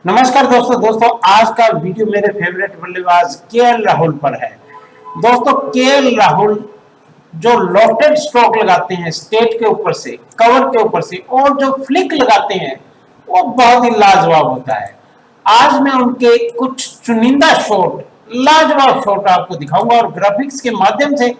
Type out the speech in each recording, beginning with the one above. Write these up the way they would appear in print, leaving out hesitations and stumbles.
नमस्कार दोस्तों आज का वीडियो मेरे फेवरेट बल्लेबाज केएल राहुल पर है। दोस्तों केएल राहुल जो लॉफ्टेड स्ट्रोक लगाते हैं स्टेट के ऊपर से, कवर के ऊपर से, और जो फ्लिक लगाते हैं वो बहुत ही लाजवाब होता है। आज मैं उनके कुछ चुनिंदा शॉट, लाजवाब शॉट आपको दिखाऊंगा और ग्राफिक्स के माध्यम से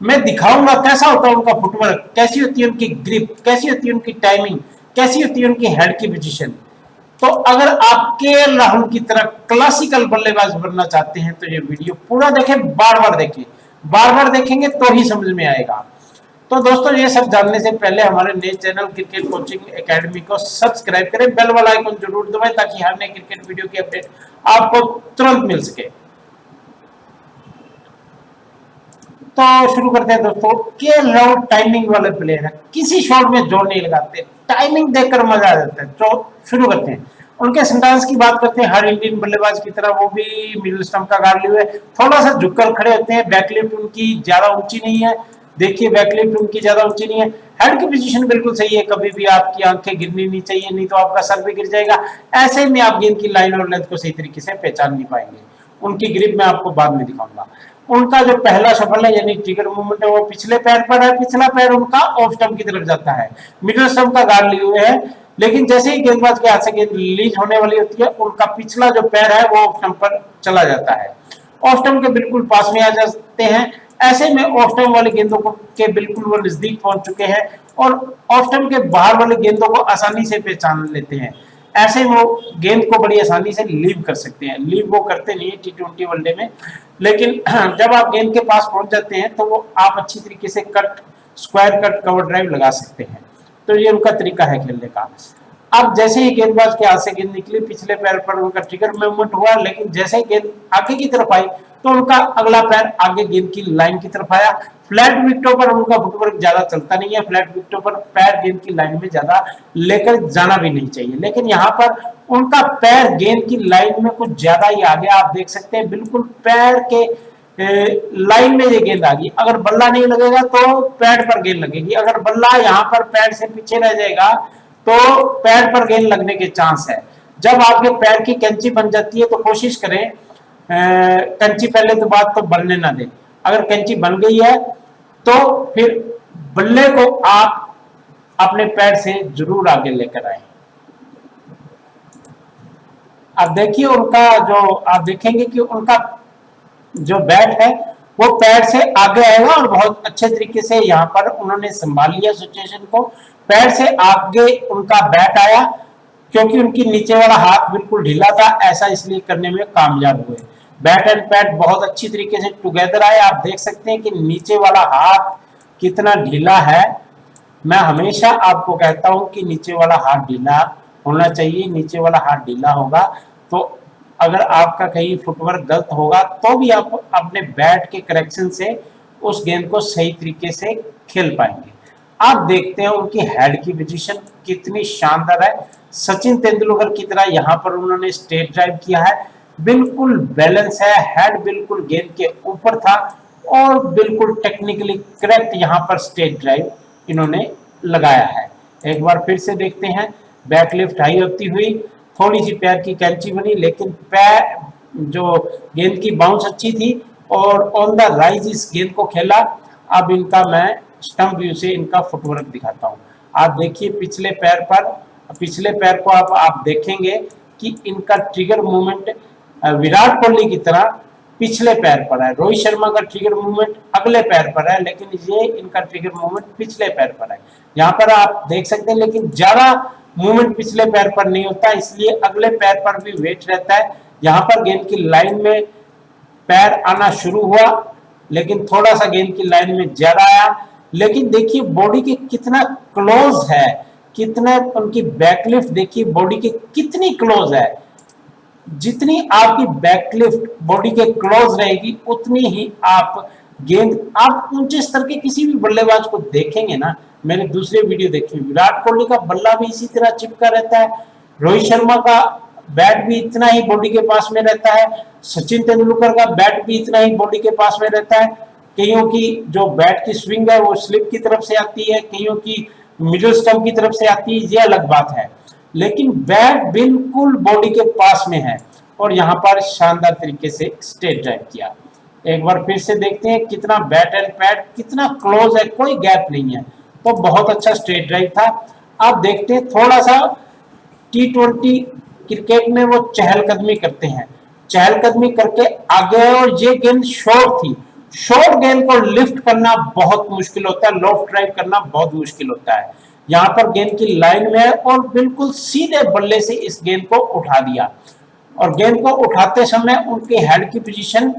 मैं दिखाऊंगा कैसा होता है उनका फुटवर्क, कैसी होती है उनकी ग्रिप, कैसी होती है उनकी टाइमिंग, कैसी होती है उनकी हेड की पोजीशन। तो अगर आप केएल राहुल की तरह क्लासिकल बल्लेबाज बनना चाहते हैं तो ये वीडियो पूरा देखें, बार बार देखें। बार बार देखेंगे तो ही समझ में आएगा। तो दोस्तों ये सब जानने से पहले हमारे नए चैनल क्रिकेट कोचिंग एकेडमी को सब्सक्राइब करें, बेल वाला आइकन जरूर दबाएं ताकि हर नए क्रिकेट वीडियो की अपडेट आपको तुरंत मिल सके। तो शुरू करते हैं दोस्तों। केएल राहुल टाइमिंग वाले प्लेयर है, किसी शॉट में जोर नहीं लगाते, टाइमिंग देखकर मजा आ जाता है। तो शुरू करते हैं। उनके स्टांस की बात करते हैं, हर इंडियन बल्लेबाज की तरह वो भी मिडिल स्टंप का गार्ड लिए हुए थोड़ा सा झुककर खड़े होते हैं। बैकलिफ्ट उनकी ज्यादा ऊंची नहीं है, देखिए बैकलिफ्ट उनकी ज्यादा ऊंची नहीं है। हेड की पोजीशन बिल्कुल सही है, कभी भी आपकी आंखें गिरनी नहीं चाहिए, नहीं तो आपका सर भी गिर जाएगा। ऐसे में आप गेंद की लाइन और लेंथ को सही तरीके से पहचान नहीं पाएंगे। उनकी ग्रिप मैं आपको बाद में दिखाऊंगा। उनका जो पहला सफल है यानी ट्रिगर मूवमेंट है वो पिछले पैर पर है, पिछला पैर उनका ऑफ स्टंप की तरफ जाता है। मिडिल स्टंप का गार्ड लिए हुए है, लेकिन जैसे ही गेंदबाज के हाथ से गेंद रिलीज होने वाली होती है उनका पिछला जो पैर है वो ऑफ स्टंप पर चला जाता है, ऑफ स्टंप के बिल्कुल पास में आ जाते हैं। ऐसे में ऑफ स्टंप वाली गेंदों के बिल्कुल वो नजदीक पहुंच चुके हैं और ऑफ स्टंप के बाहर वाली गेंदों को आसानी से पहचान लेते हैं। ऐसे वो गेंद को बड़ी आसानी से लीव कर सकते हैं। लीव वो करते नहीं है T20 वनडे में, लेकिन जब आप गेंद के पास पहुंच जाते हैं तो वो आप अच्छी तरीके से cut, square cut, cover drive लगा सकते हैं। तो ये उनका तरीका है खेलने का। अब जैसे ही गेंदबाज के हाथ से गेंद निकली, पिछले पैर पर उनका ट्रिगर मूवमेंट हुआ, लेकिन जैसे ही गेंद आगे की तरफ आई तो उनका अगला पैर आगे गेंद की लाइन की तरफ आया। फ्लैट विकेटों पर उनका फुटवर्क ज्यादा चलता नहीं है, फ्लैट विकेटों पर पैर गेंद की लाइन में ज्यादा लेकर जाना भी नहीं चाहिए, लेकिन यहाँ पर उनका पैर गेंद की लाइन में कुछ ज्यादा ही आ गया। आप देख सकते हैं बिल्कुल पैर के लाइन में ये गेंद आ गई। अगर बल्ला नहीं लगेगा तो पैड पर गेंद लगेगी, अगर बल्ला यहाँ पर पैर से पीछे रह जाएगा तो पैर पर गेंद लगने के चांस है। जब आपके पैर की कैंची बन जाती है तो कोशिश करें कैंची पहले तो बात तो बनने ना दें। अगर कैंची बन गई है तो फिर बल्ले को आप अपने पैर से जरूर आगे लेकर आए। अब देखिए उनका जो आप देखेंगे कि उनका जो बैट है वो पैर से आगे आएगा और बहुत अच्छे तरीके से यहाँ पर उन्होंने संभाल लिया सिचुएशन को। पैर से आगे उनका बैट आया क्योंकि उनकी नीचे वाला हाथ बिल्कुल ढीला था, ऐसा इसलिए करने में कामयाब हुए। बैट एंड पैड बहुत अच्छी तरीके से टुगेदर आए। आप देख सकते हैं कि नीचे वाला हाथ कितना ढीला है। मैं हमेशा आपको कहता हूं कि नीचे वाला हाथ ढीला होना चाहिए। नीचे वाला हाथ ढीला होगा तो अगर आपका कहीं फुटवर्क गलत होगा तो भी आप अपने बैट के करेक्शन से उस गेंद को सही तरीके से खेल पाएंगे। आप देखते हैं उनकी हेड की पोजीशन कितनी शानदार है। सचिन तेंदुलकर की तरह यहाँ पर उन्होंने स्ट्रेट ड्राइव किया है, बिल्कुल बैलेंस है, हेड बिल्कुल गेंद के ऊपर था और बिल्कुल टेक्निकली करेक्ट यहाँ पर स्ट्रेट ड्राइव इन्होंने लगाया है। एक बार फिर से देखते हैं, बैकलिफ्ट हाई होती हुई थोड़ी सी पैर की कैंची बनी, लेकिन पैर जो गेंद की बाउंस अच्छी थी और ऑन द राइज इस गेंद को खेला। अब इनका मैं स्टंप व्यू से इनका फुटवर्क दिखाता हूं। आप देखिए पिछले पैर को आप देखेंगे कि इनका ट्रिगर मूवमेंट विराट कोहली की तरह पिछले पैर पर है। रोहित शर्मा का ट्रिगर मूवमेंट अगले पैर पर है, लेकिन ये इनका ट्रिगर मूवमेंट पिछले पैर पर है। यहाँ पर आप देख सकते हैं, लेकिन ज्यादा मूवमेंट पिछले पैर पर नहीं होता, इसलिए अगले पैर पर भी वेट रहता है। यहाँ पर गेंद की लाइन में पैर आना शुरू हुआ, लेकिन थोड़ा सा गेंद की लाइन में ज्यादा आया। लेकिन देखिए बॉडी के कितना क्लोज है, कितना उनकी बैकलिफ्ट देखिए बॉडी के कितनी क्लोज है। जितनी आपकी बैकलिफ्ट बॉडी के क्लोज रहेगी उतनी ही आप गेंद, आप ऊंचे स्तर के किसी भी बल्लेबाज को देखेंगे ना, मेरे दूसरे वीडियो देखिए, विराट कोहली का बल्ला भी इसी तरह चिपका रहता है, रोहित शर्मा का बैट भी इतना ही बॉडी के पास में रहता है, सचिन तेंदुलकर का बैट भी इतना ही बॉडी के पास में रहता है। कईयों की जो बैट की स्विंग है वो स्लिप की तरफ से आती है, कईयों की मिडिल स्टंप की तरफ से आती है, ये अलग बात है। लेकिन बैट बिल्कुल बॉडी के पास में है और यहाँ पर शानदार तरीके से स्ट्रेट ड्राइव किया। एक बार फिर से देखते हैं कितना बैट एंड पैड कितना क्लोज है, कोई गैप नहीं है, तो बहुत अच्छा स्ट्रेट ड्राइव था। अब देखते हैं थोड़ा सा T20 क्रिकेट में वो चहलकदमी करते हैं, चहलकदमी करके आगे, और ये गेंद शॉर्ट थी। शॉर्ट गेंद को लिफ्ट करना बहुत मुश्किल होता है, लॉफ्ट ड्राइव करना बहुत मुश्किल होता है। यहाँ पर गेंद की लाइन में है और बिल्कुल सीधे बल्ले से इस गेंद को उठा दिया, और गेंद को उठाते समय उनके हेड की पोजीशन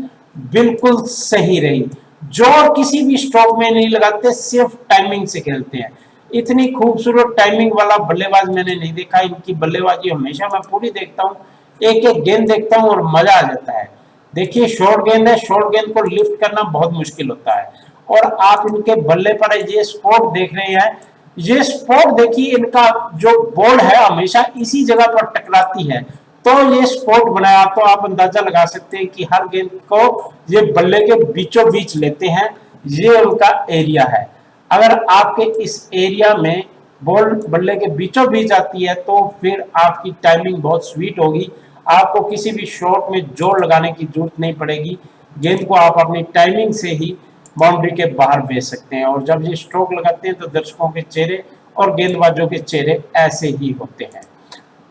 बिल्कुल सही रही। जोर किसी भी स्ट्रोक में नहीं लगाते, सिर्फ टाइमिंग से खेलते हैं। इतनी खूबसूरत टाइमिंग वाला बल्लेबाज मैंने नहीं देखा। इनकी बल्लेबाजी हमेशा मैं पूरी देखता हूँ, एक एक गेंद देखता हूँ और मजा आ जाता है। देखिए शॉर्ट गेंद है, शॉर्ट गेंद को लिफ्ट करना बहुत मुश्किल होता है, और आप इनके बल्ले पर ये स्पॉट देख रहे हैं। ये स्पॉट देखिए, इनका जो बॉल है हमेशा इसी जगह पर टकराती है, तो ये स्पॉट बनाया, तो आप अंदाजा लगा सकते हैं कि हर गेंद को ये बल्ले के बीचों बीच लेते हैं। ये उनका एरिया है। अगर आपके इस एरिया में बॉल बल्ले के बीचों बीच आती है तो फिर आपकी टाइमिंग बहुत स्वीट होगी, आपको किसी भी शॉट में जोर लगाने की जरूरत नहीं पड़ेगी। गेंद को आप अपनी टाइमिंग से ही बाउंड्री के बाहर भेज सकते हैं, और जब ये स्ट्रोक लगाते हैं तो दर्शकों के चेहरे और गेंदबाजों के चेहरे ऐसे ही होते हैं।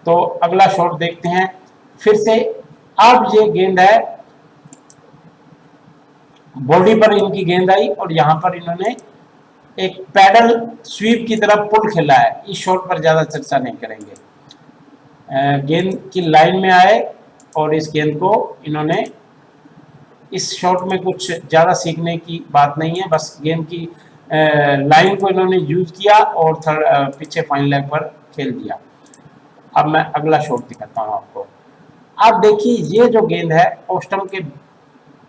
तो अगला शॉट देखते हैं फिर से। अब ये गेंद है, बॉडी पर इनकी गेंद आई और यहाँ पर इन्होंने एक पैडल स्वीप की तरफ पुल खेला है। इस शॉट पर ज्यादा चर्चा नहीं करेंगे। गेंद की लाइन में आए और इस गेंद को इन्होंने, इस शॉट में कुछ ज्यादा सीखने की बात नहीं है, बस गेंद की लाइन को इन्होंने यूज किया और पीछे फाइन लेग पर खेल दिया। अब मैं अगला शॉट दिखाता हूं आपको। अब देखिए ये जो गेंद है ऑफ के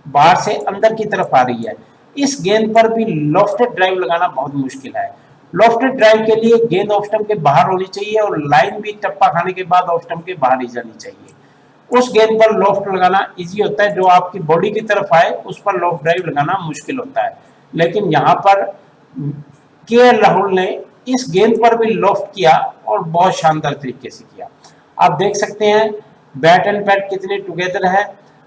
बाहर से अंदर की तरफ आ रही है। इस गेंद पर भी लॉफ्टेड ड्राइव लगाना बहुत मुश्किल है। लॉफ्टेड ड्राइव के लिए गेंद ऑफ स्टंप के बाहर होनी चाहिए और लाइन भी टप्पा खाने के बाद ऑफ स्टंप के बाहर ही जानी चाहिए। उस गेंद पर लॉफ्ट लगाना इजी होता है, जो आपकी बॉडी की तरफ आए उस पर लॉफ्ट ड्राइव लगाना मुश्किल होता है। लेकिन यहाँ पर के राहुल ने इस गेंद पर भी लॉफ्ट किया और बहुत शानदार तरीके से किया। आप देख सकते हैं बैट एंड पैड कितने टुगेदर है,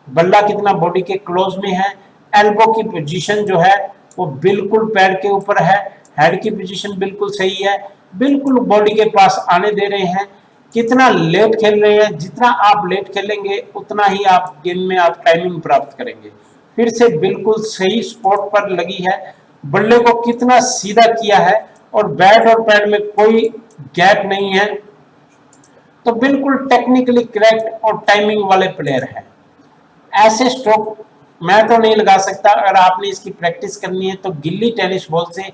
बल्ला कितना बॉडी के क्लोज में है, एल्बो की पोजीशन जो है वो बिल्कुल पैर के ऊपर है, हेड की पोजीशन बिल्कुल सही है, बिल्कुल बॉडी के पास आने दे रहे हैं। कितना लेट खेल रहे हैं, जितना आप लेट खेलेंगे उतना ही आप गेम में आप टाइमिंग प्राप्त करेंगे। फिर से बिल्कुल सही स्पॉट पर लगी है, बल्ले को कितना सीधा किया है और बैट और पैड में कोई गैप नहीं है, तो बिल्कुल टेक्निकली करेक्ट और टाइमिंग वाले प्लेयर हैं। ऐसे स्ट्रोक मैं तो नहीं लगा सकता। अगर आपने इसकी प्रैक्टिस करनी है तो गिल्ली टेनिस बॉल से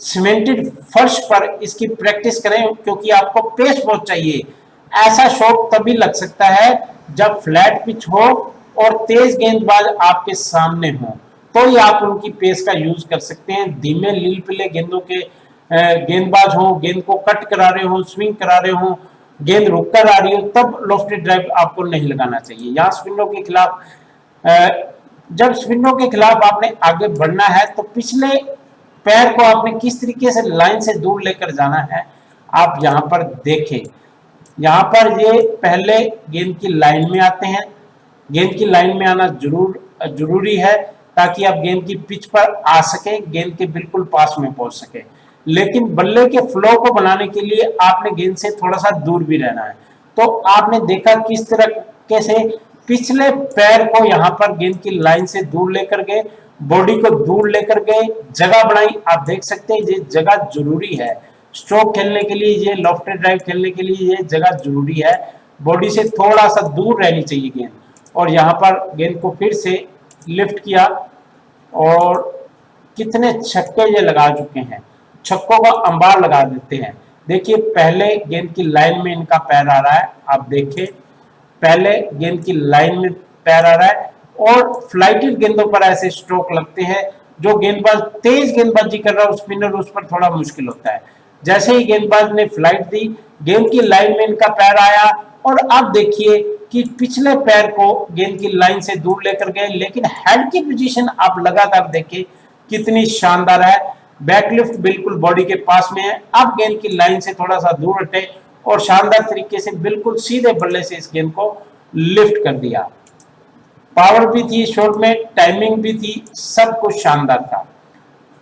सीमेंटेड फर्श पर इसकी प्रैक्टिस करें, क्योंकि आपको पेस बहुत चाहिए। ऐसा शॉट तभी लग सकता है जब फ्लैट पिच हो और तेज गेंदबाज आपके सामने हो, तो ही आप उनकी पेस का यूज कर सकते हैं। धीमे लील पिले गेंदों के गेंदबाज हो, गेंद को कट करा रहे हो, स्विंग करा रहे हो, गेंद रुक कर आ रही हो, तब लॉफ्टेड ड्राइव आपको नहीं लगाना चाहिए। यहाँ स्पिनरों के खिलाफ जब स्पिनरों के खिलाफ आपने आगे बढ़ना है तो पिछले पैर को आपने किस तरीके से लाइन से दूर लेकर जाना है, आप यहाँ पर देखें। यहाँ पर ये पहले गेंद की लाइन में आते हैं, गेंद की लाइन में आना जरूरी है ताकि आप गेंद की पिच पर आ सके, गेंद के बिल्कुल पास में पहुंच सके। लेकिन बल्ले के फ्लो को बनाने के लिए आपने गेंद से थोड़ा सा दूर भी रहना है। तो आपने देखा किस तरीके से पिछले पैर को यहाँ पर गेंद की लाइन से दूर लेकर गए, बॉडी को दूर लेकर गए, जगह बनाई। आप देख सकते हैं ये जगह जरूरी है स्ट्रोक खेलने के लिए, ये लॉफ्टेड ड्राइव खेलने के लिए ये जगह जरूरी है। बॉडी से थोड़ा सा दूर रहनी चाहिए गेंद, और यहाँ पर गेंद को फिर से लिफ्ट किया और कितने छक्के ये लगा चुके हैं, छक्कों का अंबार लगा देते हैं। देखिए पहले गेंद की लाइन में इनका पैर आ रहा है, आप देखिए पहले गेंद की लाइन में पैर आ रहा है, और फ्लाइटेड गेंदों पर ऐसे स्ट्रोक लगते हैं। जो गेंदबाज तेज गेंदबाजी कर रहा है स्पिनर उस पर थोड़ा मुश्किल होता है। जैसे ही गेंदबाज ने फ्लाइट दी, गेंद की लाइन में इनका पैर आया, और अब देखिए कि पिछले पैर को गेंद की लाइन से दूर लेकर गए, लेकिन हेड की पोजीशन आप लगातार देखिए कितनी शानदार है। बैकलिफ्ट बिल्कुल बॉडी के पास में है। अब गेंद की लाइन से थोड़ा सा दूर हटे और शानदार तरीके से बिल्कुल सीधे बल्ले से इस गेंद को लिफ्ट कर दिया। पावर भी थी शॉट में, टाइमिंग भी थी, सब कुछ शानदार था।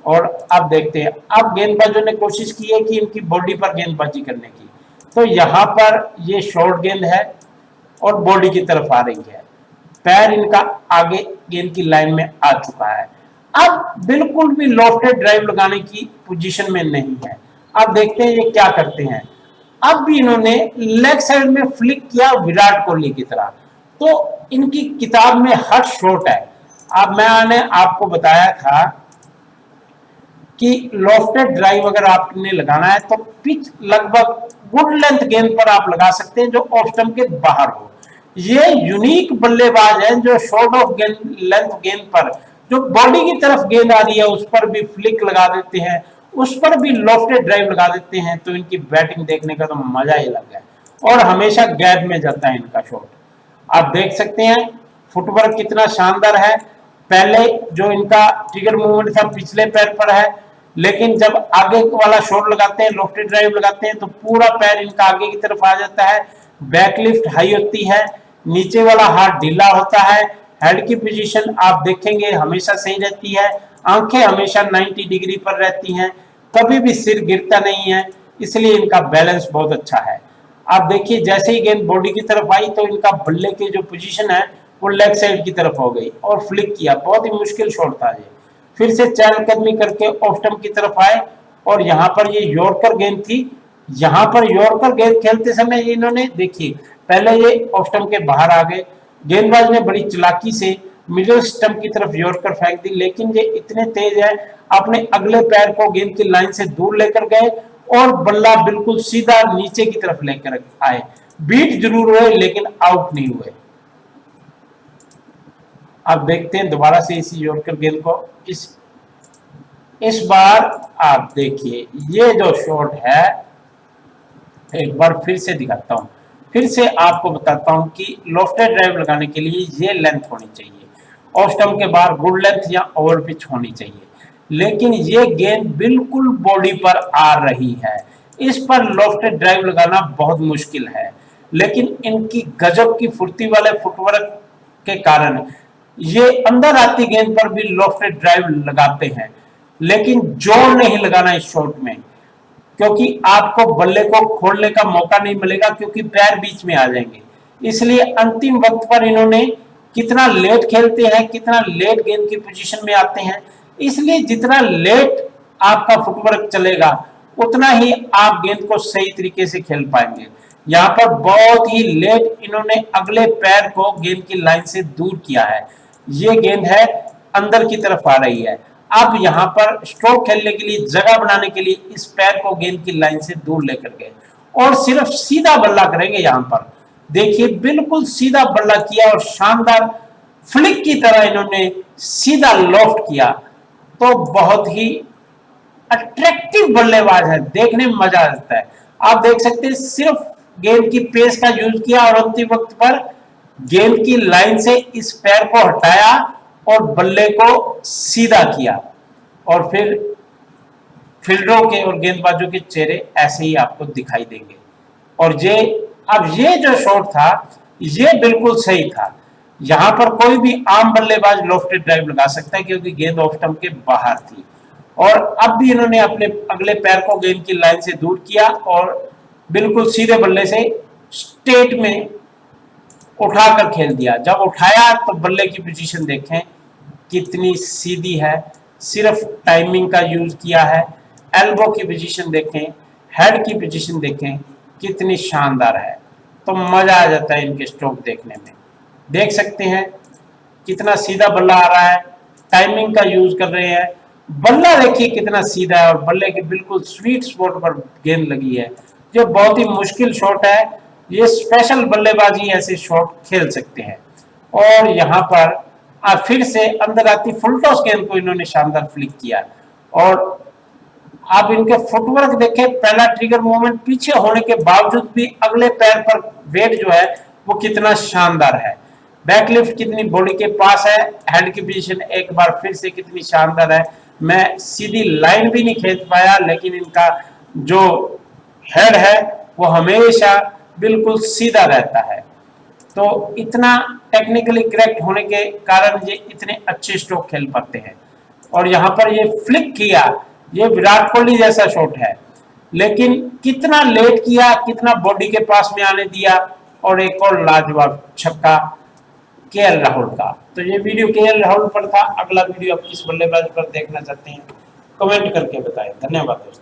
और अब देखते हैं, अब गेंदबाजों ने कोशिश की है कि इनकी बॉडी पर गेंदबाजी करने की, तो यहाँ पर ये शॉर्ट गेंद है और बॉडी की तरफ आ रही है, पैर इनका आगे गेंद की लाइन में आ चुका है। अब बिल्कुल भी लॉफ्टेड ड्राइव लगाने की पोजीशन में नहीं है। अब देखते हैं ये क्या करते हैं। अब भी इन्होंने लेग साइड में फ्लिक किया विराट कोहली की तरह, तो इनकी किताब में हर शॉट है। अब मैंने आपको बताया था कि लॉफ्टेड ड्राइव अगर आपने लगाना है तो पिच लगभग गुड लेंथ गेंद पर आप लगा सकते हैं जो ऑफ स्टंप के बाहर हो। ये यूनिक बल्लेबाज है जो शॉर्ट ऑफ लेंथ गेंद पर जो बॉडी की तरफ गेंद आ रही है उस पर भी फ्लिक लगा देते हैं, उस पर भी लॉफ्टेड ड्राइव लगा देते हैं, तो इनकी बैटिंग देखने का तो मजा ही अलग है और हमेशा गैप में जाता है इनका शॉट। आप देख सकते हैं फुटवर्क कितना शानदार है। पहले जो इनका ट्रिगर मूवमेंट था पिछले पैर पर है, लेकिन जब आगे वाला शॉट लगाते हैं, लॉफ्टेड ड्राइव लगाते हैं, तो पूरा पैर इनका आगे की तरफ आ जाता है, बैकलिफ्ट हाई होती है, नीचे वाला हाथ ढीला होता है, हेड की पोजीशन आप देखेंगे हमेशा सही रहती है, आंखें हमेशा 90 डिग्री पर रहती हैं, कभी भी सिर गिरता नहीं है, इसलिए इनका बैलेंस बहुत अच्छा है। आप देखिए जैसे ही गेंद बॉडी की तरफ आई तो इनका बल्ले की जो पोजीशन है वो लेग साइड की तरफ हो गई और फ्लिक किया, बहुत ही मुश्किल शॉट था ये। फिर से चहलकदमी करके ऑफ स्टंप की तरफ आए और यहाँ पर ये यॉर्कर गेंद थी। यहाँ पर यॉर्कर गेंद खेलते समय इन्होंने देखिए पहले ये ऑफ स्टंप के बाहर आ गए, गेंदबाज ने बड़ी चालाकी से मिडिल स्टंप की तरफ यॉर्कर फेंक दी, लेकिन ये इतने तेज है अपने अगले पैर को गेंद की लाइन से दूर लेकर गए और बल्ला बिल्कुल सीधा नीचे की तरफ लेकर आए। बीट जरूर हुए लेकिन आउट नहीं हुए। अब देखते हैं दोबारा से इसी यॉर्कर गेंद को, इस बार आप देखिए ये जो शॉट है, एक बार फिर से दिखाता हूं, फिर से आपको बताता हूं कि लॉफ्टेड ड्राइव लगाने के लिए ये लेंथ होनी चाहिए, ऑफ स्टंप के बाहर गुड लेंथ या ओवर पिच होनी चाहिए, लेकिन ये गेंद बिल्कुल बॉडी पर आ रही है, इस पर लॉफ्टेड ड्राइव लगाना बहुत मुश्किल है। लेकिन इनकी गजब की फुर्ती वाले फुटवर्क के कारण ये अंदर आती गेंद पर भी लॉफ्टेड ड्राइव लगाते हैं, लेकिन जोर नहीं लगाना इस शॉट में, क्योंकि आपको बल्ले को खोलने का मौका नहीं मिलेगा क्योंकि पैर बीच में आ जाएंगे। इसलिए अंतिम वक्त पर इन्होंने कितना लेट खेलते हैं, कितना लेट गेंद की पोजीशन में आते हैं, इसलिए जितना लेट आपका फुटवर्क चलेगा उतना ही आप गेंद को सही तरीके से खेल पाएंगे। यहाँ पर बहुत ही लेट इन्होंने अगले पैर को गेंद की लाइन से दूर किया है, ये गेंद है अंदर की तरफ आ रही है। अब यहाँ पर स्ट्रोक खेलने के लिए जगह बनाने के लिए इस पैर को गेंद की लाइन से दूर लेकर गए और सिर्फ सीधा बल्ला करेंगे। यहाँ पर देखिए बिल्कुल सीधा बल्ला किया और शानदार फ्लिक की तरह इन्होंने सीधा लॉफ्ट किया, तो बहुत ही अट्रैक्टिव बल्लेबाज है, देखने में मजा आता है। आप देख सकते हैं सिर्फ गेंद की पेस का यूज किया और अंतिम वक्त पर गेंद की लाइन से इस पैर को हटाया और बल्ले को सीधा किया, और फिर फील्डरों के और गेंदबाजों के चेहरे ऐसे ही आपको दिखाई देंगे। और ये जो शॉट था ये बिल्कुल सही था, यहां पर कोई भी आम बल्लेबाज लॉफ्टेड ड्राइव लगा सकता है क्योंकि गेंद ऑफ स्टंप के बाहर थी। और अब भी इन्होंने अपने अगले पैर को गेंद की लाइन से दूर किया और बिल्कुल सीधे बल्ले से स्ट्रेट में उठाकर खेल दिया। जब उठाया तो बल्ले की पोजीशन देखें कितनी सीधी है, सिर्फ टाइमिंग का यूज किया है। एल्बो की पोजीशन देखें, हेड की पोजीशन देखें कितनी शानदार है, तो मजा आ जाता है इनके स्ट्रोक देखने में। देख सकते हैं कितना सीधा बल्ला आ रहा है, टाइमिंग का यूज कर रहे हैं, बल्ला देखिए कितना सीधा है और बल्ले के बिल्कुल स्वीट स्पॉट पर गेंद लगी है। जो बहुत ही मुश्किल शॉट है, ये स्पेशल बल्लेबाजी ऐसे शॉट खेल सकते हैं। और यहाँ पर फिर से अंदर आती फुल टॉस गेंद को इन्होंने शानदार फ्लिक किया। और आप इनके फुटवर्क देखें, पहला ट्रिगर मूवमेंट पीछे होने के बावजूद भी अगले पैर पर वेट जो है वो कितना शानदार है, बैकलिफ्ट कितनी बॉडी के पास है, हेड की पोजीशन एक बार फिर से कितनी शानदार है। मैं सीधी लाइन भी नहीं खींच पाया, लेकिन इनका जो हेड है वो हमेशा बिल्कुल सीधा रहता है। तो इतना टेक्निकली करेक्ट होने के कारण ये इतने अच्छे स्ट्रोक खेल पाते हैं। और यहाँ पर ये फ्लिक किया, ये विराट कोहली जैसा शॉट है, लेकिन कितना लेट किया, कितना बॉडी के पास में आने दिया, और एक और लाजवाब छक्का केएल राहुल का। तो ये वीडियो केएल राहुल पर था। अगला वीडियो आप किस बल्लेबाज पर देखना चाहते हैं कमेंट करके बताएं। धन्यवाद दोस्तों।